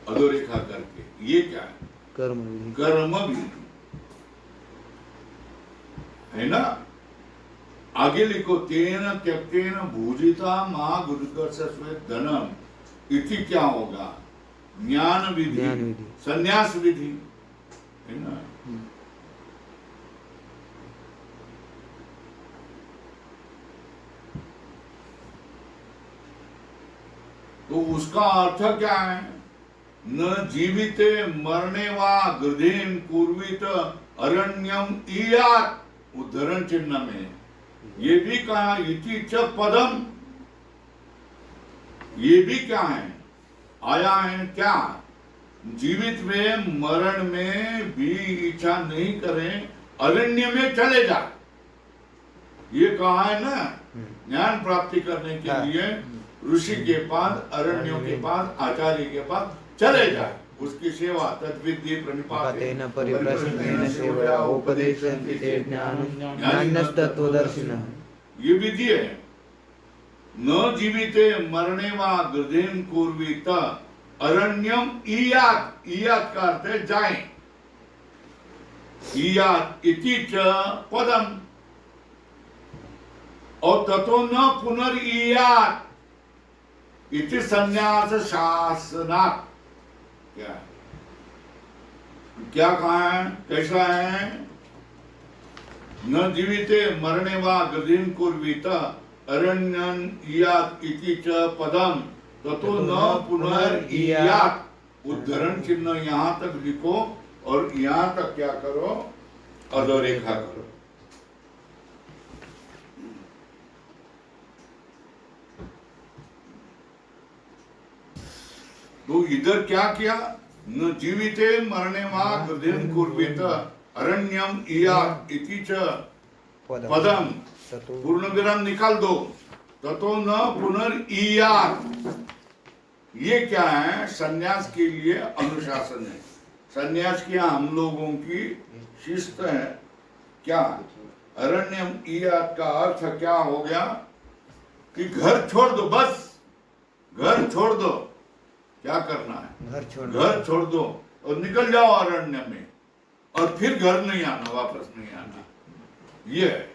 अधोरेखा करके, ये क्या है, कर्म विधि, कर्म विधि है ना। आगे लिखो तेन त्यक्तेन भुजिता मा गतस्य धनम, इति क्या होगा, ज्ञान विधि, संन्यास विधि है ना। तो तो उसका अर्थ क्या है? न जीविते मरने वा गृधीन कुर्वीत अरण्यम इयात, उद्धरण चिन्ह में ये भी कहा इति च पदम, ये भी क्या है, आया है क्या? जीवित में मरण में भी इच्छा नहीं करें, अरण्य में चले जा, ये कहा है ना। ज्ञान प्राप्ति करने के लिए ऋषि के पास, अरण्यों के पास, आचार्य के पास चले जा, उसकी सेवा तद्विद्धि प्रणिपातेन परिप्रश्नेन सेवया उपदेशन्ति ते ज्ञानं ज्ञानस्तत्त्वदर्शिनः। ये विधि है। न जीविते मरणे वा गृधीन कुर्वीत अरण्यम इयात, इयात का अर्थ है जाए, इयात इति च पदम, और ततो न पुनर्इयात इति संन्यास शासनात्। क्या क्या कहा है, कैसा है? न जीविते मरणे वा गृधीन कुर्वीत अरण्यं इयात इति च पदम ततो न पुनर्इयात, उद्धरण चिन्ह यहां तक लिखो और यहां तक क्या करो, अधोरेखा करो। तो इधर क्या किया? न जीविते मरणे वा गृधीन कुर्वीत अरण्यम इयात इति च पदम, पूर्ण विराम निकाल दो, ततो न पुनर्इयात। ये क्या है? सन्यास के लिए अनुशासन है, सन्यास की हम लोगों की शिस्त है। क्या अरण्यम इयात का अर्थ क्या हो गया कि घर छोड़ दो, बस घर छोड़ दो। क्या करना है? घर छोड़ दो और निकल जाओ अरण्य में, और फिर घर नहीं आना, वापस नहीं आना। ये है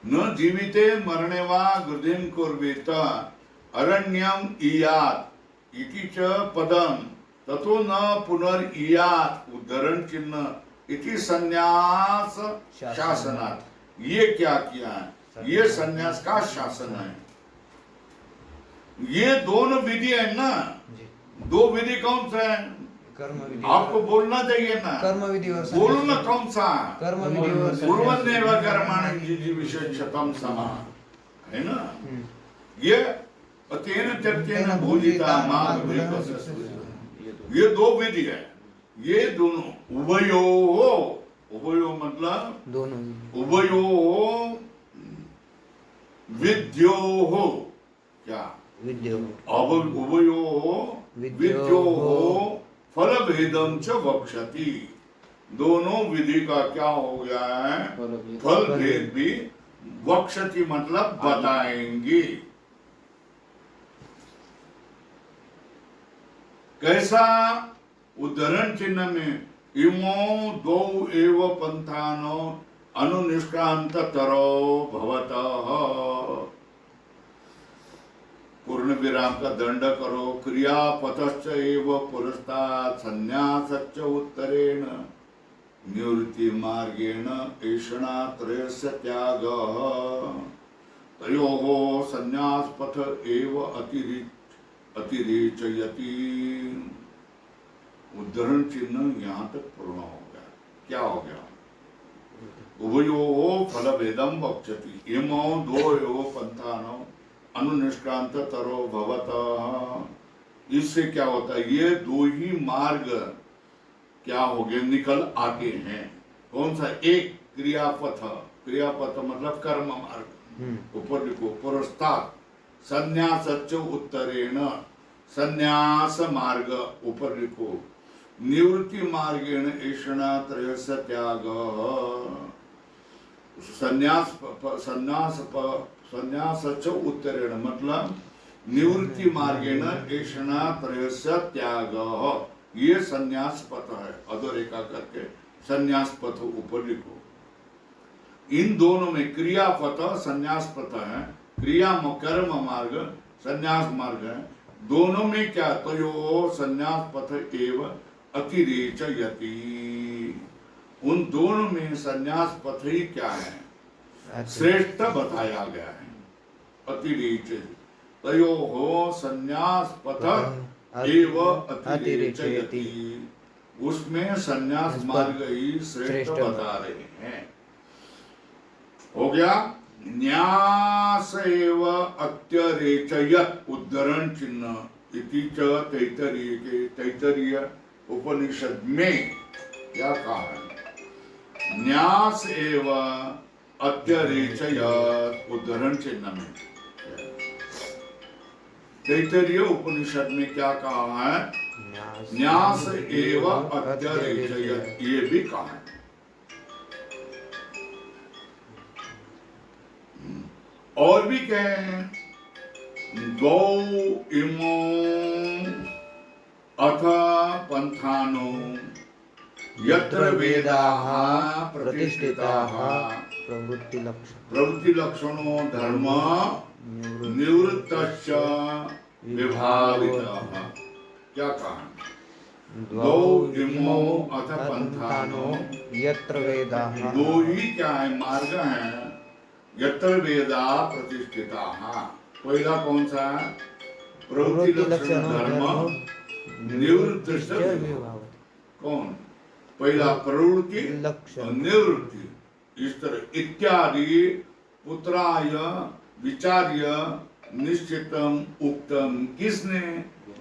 न जीविते मरणे वा गृधीन कुर्वीत अरण्यम इयात इति च पदम ततो न पुनर्इयात, उद्धरण चिन्ह इति संन्यास शासनात्। ये क्या किया है? ये संन्यास का शासन है। ये दोनों विधि है ना, दो विधि कौन सा है? कर्म विधि, आपको बोलना चाहिए ना, कर्म विधि और बोलो ना कौन सा? कर्म विधि और कुर्वन्नेव कर्माणि जिजीविषेच्छतं समः, है ना। ये अतेन त्यक्तेन भोजिता मां विवेकस्य, ये दो विधि है। ये दोनों उभयो, उभयो मतलब दोनों, उभयो विद्यो हो, क्या विद्यो, अब उभयो विद्यो फल भेदम च वक्षति। दोनों विधि का क्या हो गया है? फल भेद भी वक्षति मतलब बताएंगे। कैसा? उद्धरण चिन्ह में इमो दो एव पंथानो अनुनिष्क्रांत तरो भवतः, पूर्ण विराम का दंड करो। क्रियापतश्च एव पुरस्तात् संन्यासश्च उत्तरेण निवृत्ति मार्गेण ऐषणात्रयस्य त्यागः, तयोः संन्यासपथ एव अतिरेचयति। उद्धरण चिन्ह यहाँ तक पूर्ण हो गया। क्या हो गया? उभयोः फलभेदं वक्षति, इमो द्वयोः पंथानो अनुनिष्क्रांत तरो भवतः। इससे क्या होता है? ये दो ही मार्ग क्या हो गए? निकल आते हैं। कौन सा? एक क्रियापथ, क्रियापथ मतलब कर्म मार्ग, ऊपर लिखो पुरस्तात्, संन्यासश्च उत्तरेण, संन्यास मार्ग ऊपर लिखो, निवृत्ति मार्गेण ऐषणात्रयस्य त्यागः, संन्यासश्च उत्तरेण मतलब निवृत्ति मार्गेण ऐषणात्रयस्य त्यागः। ये संन्यास पथ है, अधोरेखा करके संन्यास पथ ऊपर लिखो। इन दोनों में क्रियापथ संन्यास पथ है, क्रिया कर्म मार्ग संन्यास मार्ग है। दोनों में क्या? तो यो संन्यास पथ एव अतिरेचयति। उन दोनों में संन्यास पथ ही क्या है? श्रेष्ठ बताया गया है। अतिरेचयति तयोः संन्यास पथ एव अतिरेचयति। उसमें संन्यास मार्ग ही श्रेष्ठ बता रहे हैं। हो गया। न्यास एव अत्यरेचयत उद्धरण चिन्ह इति च तैत्तरीय उपनिषद में क्या कहा है? न्यास एव अत्यरेचयत उद्धरण चिन्ह में तैत्तरीय उपनिषद में क्या कहा है? न्यास एव अत्यरेचयत, ये भी कहा है। और भी कहे हैं गौ इमो अथ पंथानो यत्र वेदाः प्रतिष्ठिताः प्रवृत्ति लक्षणो धर्म निवृत्तश्च विभावितः। क्या कहा? गौ इमो अथ पंथानो यत्र वेदाः, दो ही क्या है मार्ग है, यत्र वेदा प्रतिष्ठिताः। पहला कौन सा है? प्रवृत्ति लक्षण धर्म निवृत्तश्च विभावितः। कौन? पहला प्रवृत्ति और निवृत्ति। इस तरह इत्यादि पुत्राय विचार्य निश्चितम उक्तम। किसने?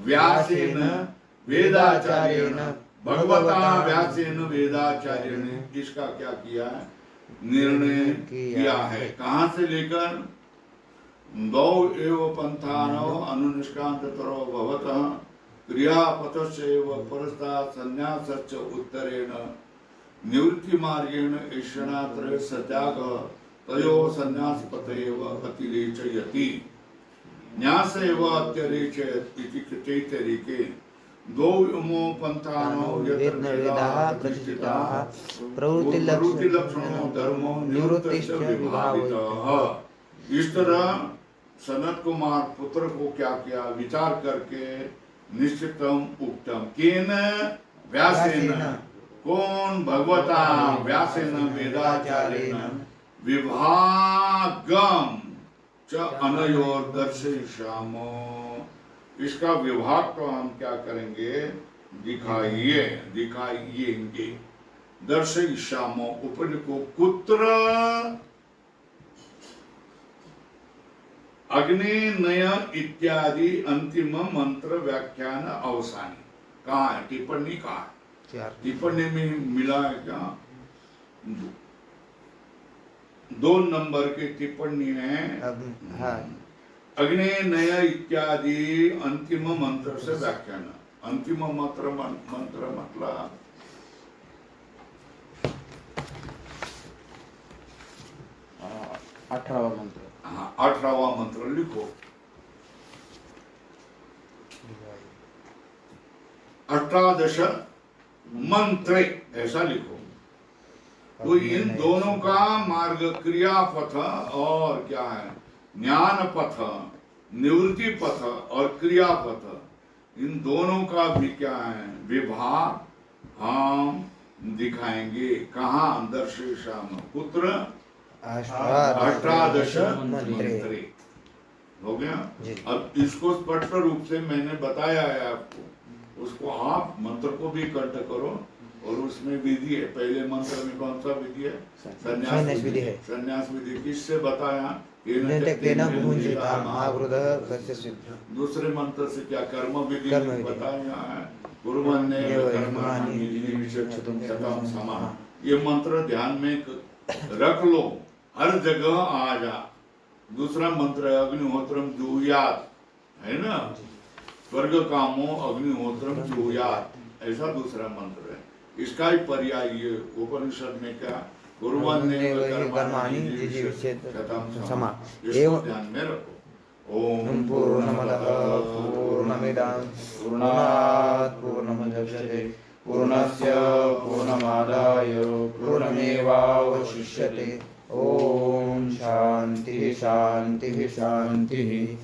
व्यासेन वेदाचार्येण, भगवता व्यासेन वेदाचार्य ने इसका क्या किया है? निर्णय किया है। कहां से लेकर? गौ एव पंथानो अनुनिष्कांततरो भवतः क्रियापथस्यैव परस्तात् संन्यासश्च उत्तरेण निवृत्ति मार्गेण ऐषणात्र सत्यागः तयोः संन्यासपथैव अतिरेचयति। न्यास एव अत्यरेचयत् इति तैत्तरीके गौ इमो पंथानो यत्र वेदाः प्रतिष्ठिताः प्रवृत्ति लक्षणो धर्मो निवृत्तश्च विभावितः। इस तरह सनत कुमार पुत्र को क्या किया? विचार करके निश्चितम उक्तम केन व्यासेन। कौन? भगवता व्यासेन वेदाचार्येण विभागम च अनयोर दर्शयिष्यामो। इसका विभाग तो हम क्या करेंगे? दिखाइएंगे। दर्शयिष्यामो उपज को कुत्र? अग्नि नय इत्यादि अंतिम मंत्र व्याख्यान अवसानी। कहाँ है? टिप्पणी कहाँ है? टिप्पणी में मिला है क्या? 2 नंबर की टिप्पणी है। अग्नि नय इत्यादि अंतिम मंत्र से व्याख्यान। अंतिम मंत्र मतलब 18वां मंत्र। हाँ, 18वां मंत्र लिखो। 18 मंत्रे ऐसा लिखो। तो इन दोनों का मार्ग क्रिया पथ और क्या है? ज्ञान पथ, निवृत्ति पथ और क्रिया पथ, इन दोनों का भी क्या है? विभाग हम दिखाएंगे। कहाँ? दर्शयिष्याम कुत्र? 18 मंत्रे। हो गया। अब इसको स्पष्ट रूप से मैंने बताया है आपको, उसको आप मंत्र को भी कंठ करो। और उसमें विधि है। पहले मंत्र में कौन सा विधि है? संन्यास विधि है। संन्यास विधि किससे बताया? दूसरे मंत्र से क्या? कर्म विधि बताया है। ये मंत्र ध्यान में रख लो, हर जगह आ जा। दूसरा मंत्र है अग्निहोत्रम जुहुयात, है ना? स्वर्ग कामो अग्निहोत्रम जुहुयात, ऐसा दूसरा मंत्र है। इसका ही पर्याय ये उपनिषद में क्या? कुर्वन्नेव कर्माणि समा। इसको ध्यान में रखो। ओम पूर्णमदः पूर्णमिदं पूर्णात् पूर्णमुदच्यते पूर्णस्य पूर्णमादाय पूर्णमेवावशिष्यते। ओम शांति शांति शांति।